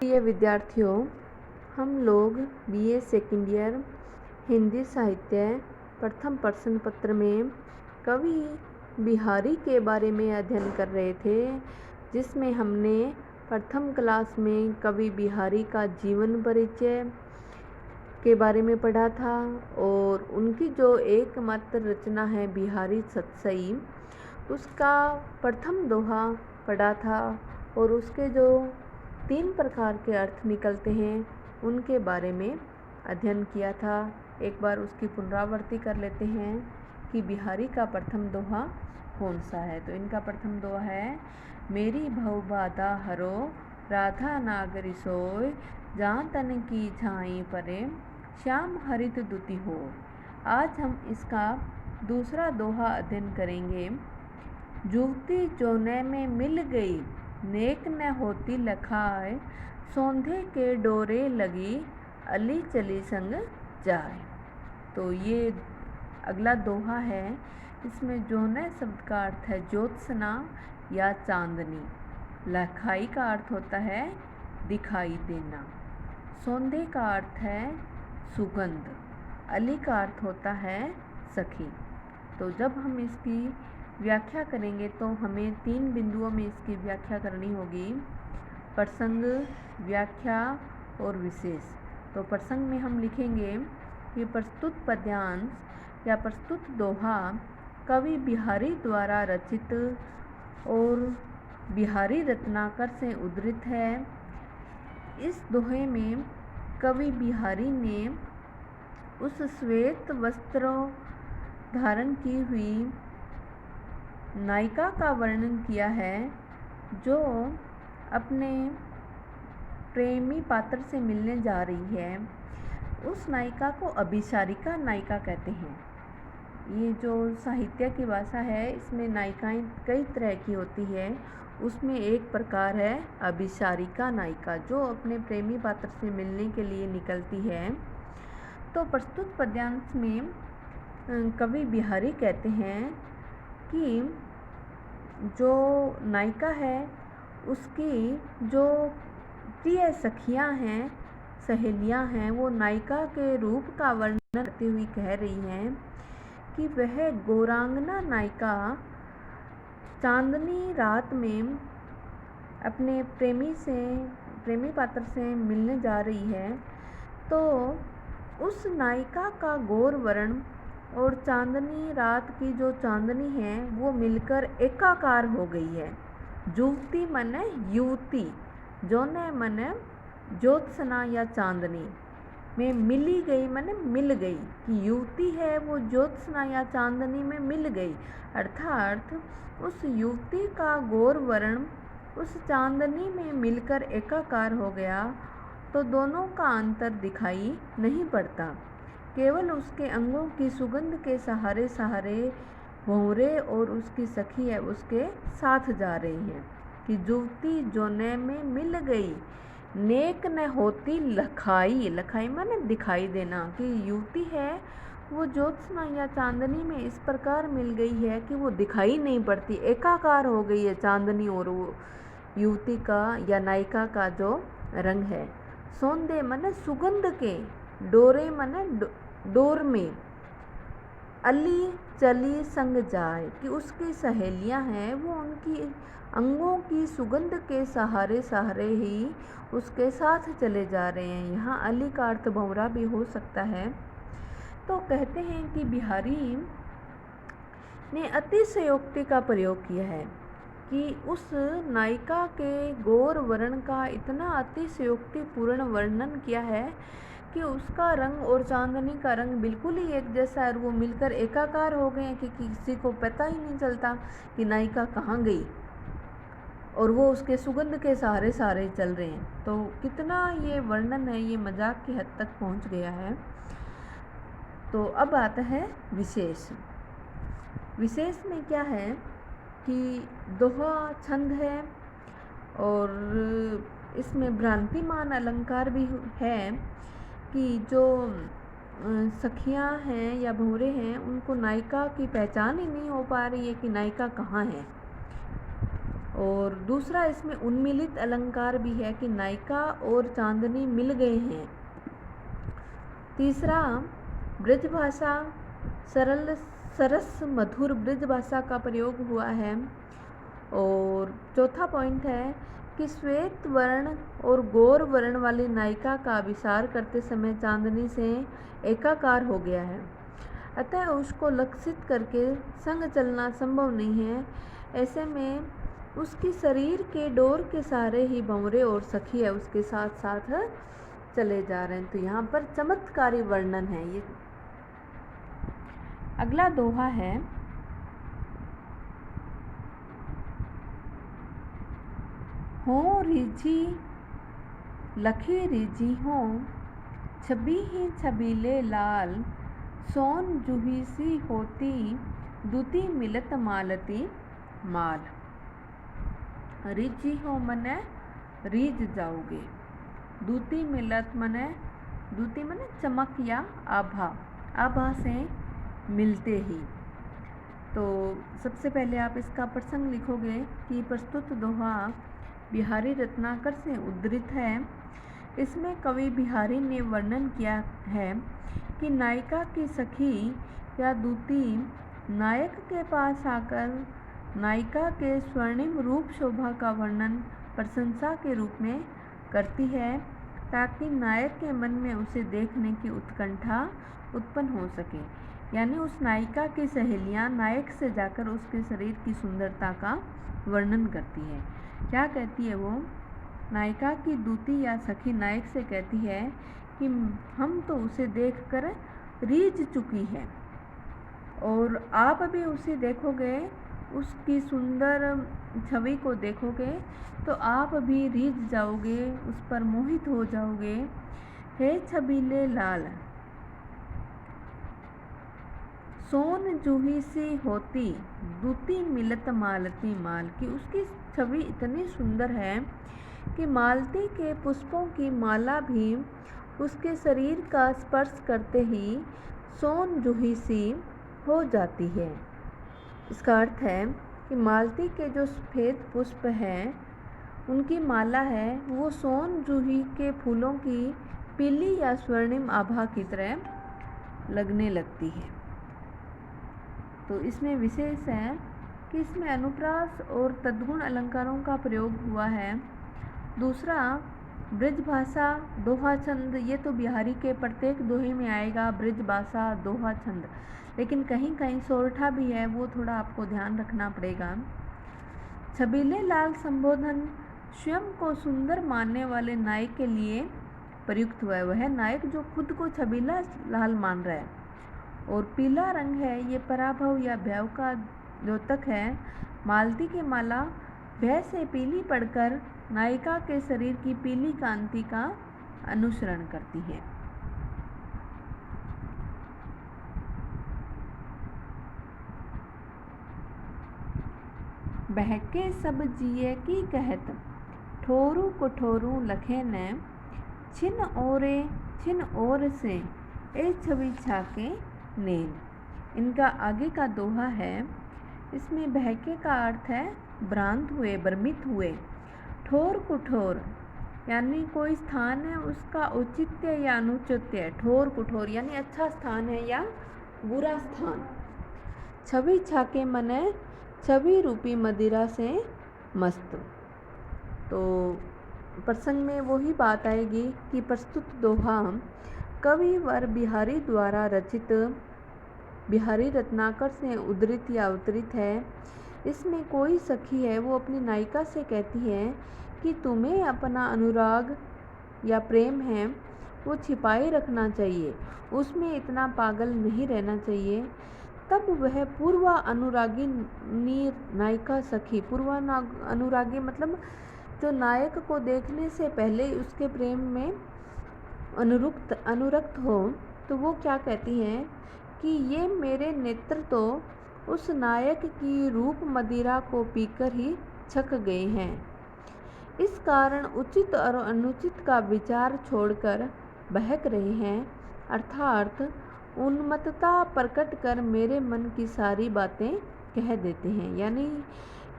प्रिय विद्यार्थियों, हम लोग बीए सेकेंड ईयर हिंदी साहित्य प्रथम प्रश्न पत्र में कवि बिहारी के बारे में अध्ययन कर रहे थे, जिसमें हमने प्रथम क्लास में कवि बिहारी का जीवन परिचय के बारे में पढ़ा था और उनकी जो एकमात्र रचना है बिहारी सतसई, उसका प्रथम दोहा पढ़ा था और उसके जो 3 प्रकार के अर्थ निकलते हैं उनके बारे में अध्ययन किया था। एक बार उसकी पुनरावृत्ति कर लेते हैं कि बिहारी का प्रथम दोहा कौन सा है। तो इनका प्रथम दोहा है, मेरी भव बाधा हरो राधा नागरी सोय, जहाँ तन की छाई परे श्याम हरित दुति हो। आज हम इसका दूसरा दोहा अध्ययन करेंगे। जुवती जोने में मिल गई, नेक न होती लखाए, सौंधे के डोरे लगी, अली चली संग जाए। तो ये अगला दोहा है। इसमें जोने शब्द का अर्थ है ज्योत्सना या चांदनी, लखाई का अर्थ होता है दिखाई देना, सौंधे का अर्थ है सुगंध, अली का अर्थ होता है सखी। तो जब हम इसकी व्याख्या करेंगे तो हमें 3 बिंदुओं में इसकी व्याख्या करनी होगी, प्रसंग, व्याख्या और विशेष। तो प्रसंग में हम लिखेंगे कि प्रस्तुत पद्यांश या प्रस्तुत दोहा कवि बिहारी द्वारा रचित और बिहारी रत्नाकर से उद्धृत है। इस दोहे में कवि बिहारी ने उस श्वेत वस्त्रों धारण की हुई नायिका का वर्णन किया है जो अपने प्रेमी पात्र से मिलने जा रही है। उस नायिका को अभिसारिका नायिका कहते हैं। ये जो साहित्य की भाषा है, इसमें नायिकाएं कई तरह की होती है। उसमें एक प्रकार है अभिसारिका नायिका, जो अपने प्रेमी पात्र से मिलने के लिए निकलती है। तो प्रस्तुत पद्यांश में कवि बिहारी कहते हैं कि जो नायिका है उसकी जो प्रिय सखियां हैं, सहेलियां हैं, वो नायिका के रूप का वर्णन करती हुई कह रही हैं कि वह गौरांगना नायिका चांदनी रात में अपने प्रेमी पात्र से मिलने जा रही है। तो उस नायिका का गौर वर्ण और चांदनी रात की जो चांदनी है वो मिलकर एकाकार हो गई है। जुवती मन युवती, जोने मन ज्योत्सना या चांदनी में मिली गई, मन मिल गई कि युवती है वो ज्योत्सना या चांदनी में मिल गई, अर्थात उस युवती का गौर वर्ण उस चांदनी में मिलकर एकाकार हो गया। तो दोनों का अंतर दिखाई नहीं पड़ता, केवल उसके अंगों की सुगंध के सहारे सहारे भंवरे और उसकी सखी है उसके साथ जा रही हैं कि जुवती जोने में मिल गई, नेक न होती लखाई, लखाई माने दिखाई देना, कि युवती है वो ज्योत्सना या चांदनी में इस प्रकार मिल गई है कि वो दिखाई नहीं पड़ती, एकाकार हो गई है चांदनी और वो युवती का या नायिका का जो रंग है। सौंदे मन सुगंध के, डोरे मन डोर में, अली चली संग जाए, कि उसकी सहेलियां हैं वो उनकी अंगों की सुगंध के सहारे सहारे ही उसके साथ चले जा रहे हैं। यहाँ अली का अर्थ भंवरा भी हो सकता है। तो कहते हैं कि बिहारी ने अतिशयोक्ति का प्रयोग किया है कि उस नायिका के गौर वर्ण का इतना अतिशयोक्तिपूर्ण वर्णन किया है कि उसका रंग और चांदनी का रंग बिल्कुल ही एक जैसा है, वो मिलकर एकाकार हो गए कि किसी को पता ही नहीं चलता कि नायिका कहाँ गई और वो उसके सुगंध के सहारे सहारे चल रहे हैं। तो कितना ये वर्णन है, ये मजाक की हद तक पहुँच गया है। तो अब आता है विशेष। विशेष में क्या है कि दोहा छंद है और इसमें भ्रांतिमान अलंकार भी है कि जो सखियां हैं या भंवरे हैं उनको नायिका की पहचान ही नहीं हो पा रही है कि नायिका कहाँ है। और दूसरा इसमें उन्मिलित अलंकार भी है कि नायिका और चांदनी मिल गए हैं। तीसरा, ब्रजभाषा, सरल सरस मधुर ब्रजभाषा का प्रयोग हुआ है। और चौथा पॉइंट है कि श्वेत वर्ण और गौर वर्ण वाली नायिका का विचार करते समय चांदनी से एकाकार हो गया है, अतः उसको लक्षित करके संग चलना संभव नहीं है। ऐसे में उसकी शरीर के डोर के सहारे ही भंवरे और सखी है उसके साथ साथ चले जा रहे हैं। तो यहाँ पर चमत्कारी वर्णन है ये। अगला दोहा है, हों रिझी लखी रिझी हों, छबी ही छबीले लाल, सोन जूही सी होती, दूती मिलत मालती माल। रिझी हो मने रीझ जाओगे, दूती मिलत मने, दूती मने चमक या आभा, आभा से मिलते ही। तो सबसे पहले आप इसका प्रसंग लिखोगे कि प्रस्तुत दोहा बिहारी रत्नाकर से उद्धृत है। इसमें कवि बिहारी ने वर्णन किया है कि नायिका की सखी या दूती नायक के पास आकर नायिका के स्वर्णिम रूप शोभा का वर्णन प्रशंसा के रूप में करती है, ताकि नायक के मन में उसे देखने की उत्कंठा उत्पन्न हो सके। यानी उस नायिका की सहेलियां नायक से जाकर उसके शरीर की सुंदरता का वर्णन करती है। क्या कहती है वो? नायिका की दूती या सखी नायक से कहती है कि हम तो उसे देखकर रीझ चुकी है, और आप भी उसे देखोगे, उसकी सुंदर छवि को देखोगे तो आप भी रीझ जाओगे, उस पर मोहित हो जाओगे। हे छबीले लाल, सोन जूही सी होती, दूती मिलत मालती माल, कि उसकी छवि इतनी सुंदर है कि मालती के पुष्पों की माला भी उसके शरीर का स्पर्श करते ही सोन जूही सी हो जाती है। इसका अर्थ है कि मालती के जो सफ़ेद पुष्प हैं, उनकी माला है, वो सोन जूही के फूलों की पीली या स्वर्णिम आभा की तरह लगने लगती है। तो इसमें विशेष है कि इसमें अनुप्रास और तद्गुण अलंकारों का प्रयोग हुआ है। दूसरा, ब्रजभाषा, दोहा छंद, ये तो बिहारी के प्रत्येक दोहे में आएगा, ब्रजभाषा, दोहा छंद, लेकिन कहीं कहीं सोरठा भी है, वो थोड़ा आपको ध्यान रखना पड़ेगा। छबीले लाल संबोधन स्वयं को सुंदर मानने वाले नायक के लिए प्रयुक्त हुआ है। वह नायक जो खुद को छबीला लाल मान रहा है। और पीला रंग है, ये पराभव या भय का द्योतक है। मालती की माला भय से पीली पड़कर नायिका के शरीर की पीली कांति का अनुसरण करती है। बहके सब जिए की कहत, ठोरू कुठोरू लखे न, छिन ओर से ए छवि छाके नेन। इनका आगे का दोहा है। इसमें बहके का अर्थ है भ्रांत हुए, भ्रमित हुए। ठोर कुठोर यानी कोई स्थान है, उसका औचित्य या अनुचित्य। ठोर कुठोर यानी अच्छा स्थान है या बुरा स्थान। छवि छाके मने छवि रूपी मदिरा से मस्त। तो प्रसंग में वही बात आएगी कि प्रस्तुत दोहा कवि वर बिहारी द्वारा रचित बिहारी रत्नाकर से उद्धृत या अवतरित है। इसमें कोई सखी है, वो अपनी नायिका से कहती है कि तुम्हें अपना अनुराग या प्रेम है वो छिपाए रखना चाहिए, उसमें इतना पागल नहीं रहना चाहिए। तब वह पूर्वा अनुरागी नायिका सखी, पूर्वा अनुरागी मतलब जो नायक को देखने से पहले उसके प्रेम में अनुरक्त हो, तो वो क्या कहती हैं कि ये मेरे नेत्र तो उस नायक की रूप मदिरा को पीकर ही छक गए हैं। इस कारण उचित और अनुचित का विचार छोड़कर बहक रहे हैं, अर्थात उन्मत्तता प्रकट कर मेरे मन की सारी बातें कह देते हैं। यानी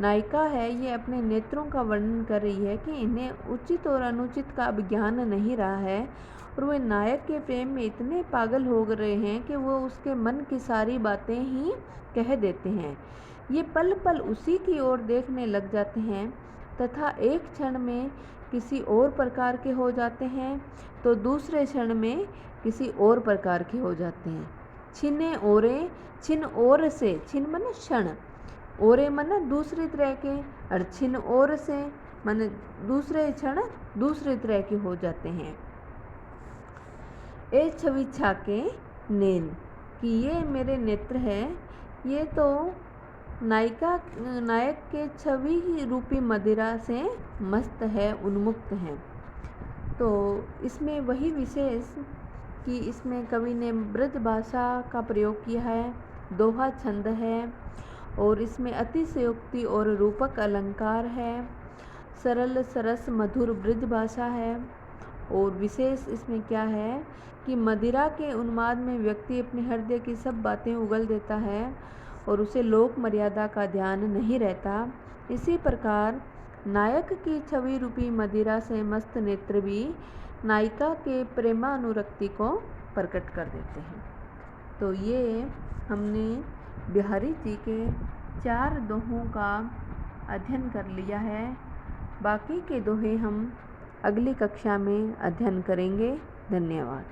नायिका है ये अपने नेत्रों का वर्णन कर रही है कि इन्हें उचित और अनुचित का अब ज्ञान नहीं रहा है और वे नायक के प्रेम में इतने पागल हो रहे हैं कि वो उसके मन की सारी बातें ही कह देते हैं। ये पल पल उसी की ओर देखने लग जाते हैं तथा एक क्षण में किसी और प्रकार के हो जाते हैं तो दूसरे क्षण में किसी और प्रकार के हो जाते हैं। छिने ओरे, छिन ओर से, छिन मन क्षण, ओरे मन दूसरी तरह के, और छिन ओर से मन दूसरे क्षण दूसरी तरह के हो जाते हैं। ए छवि छाके नैन, कि ये मेरे नेत्र है, ये तो नायक के छवि ही रूपी मदिरा से मस्त है, उन्मुक्त है। तो इसमें वही विशेष कि इसमें कवि ने ब्रज भाषा का प्रयोग किया है, दोहा छंद है और इसमें अतिशयोक्ति और रूपक अलंकार है, सरल सरस मधुर ब्रज भाषा है। और विशेष इसमें क्या है कि मदिरा के उन्माद में व्यक्ति अपने हृदय की सब बातें उगल देता है और उसे लोक मर्यादा का ध्यान नहीं रहता। इसी प्रकार नायक की छवि रूपी मदिरा से मस्त नेत्र भी नायिका के प्रेमानुरक्ति को प्रकट कर देते हैं। तो ये हमने बिहारी जी के 4 दोहों का अध्ययन कर लिया है। बाकी के दोहे हम अगली कक्षा में अध्ययन करेंगे। धन्यवाद।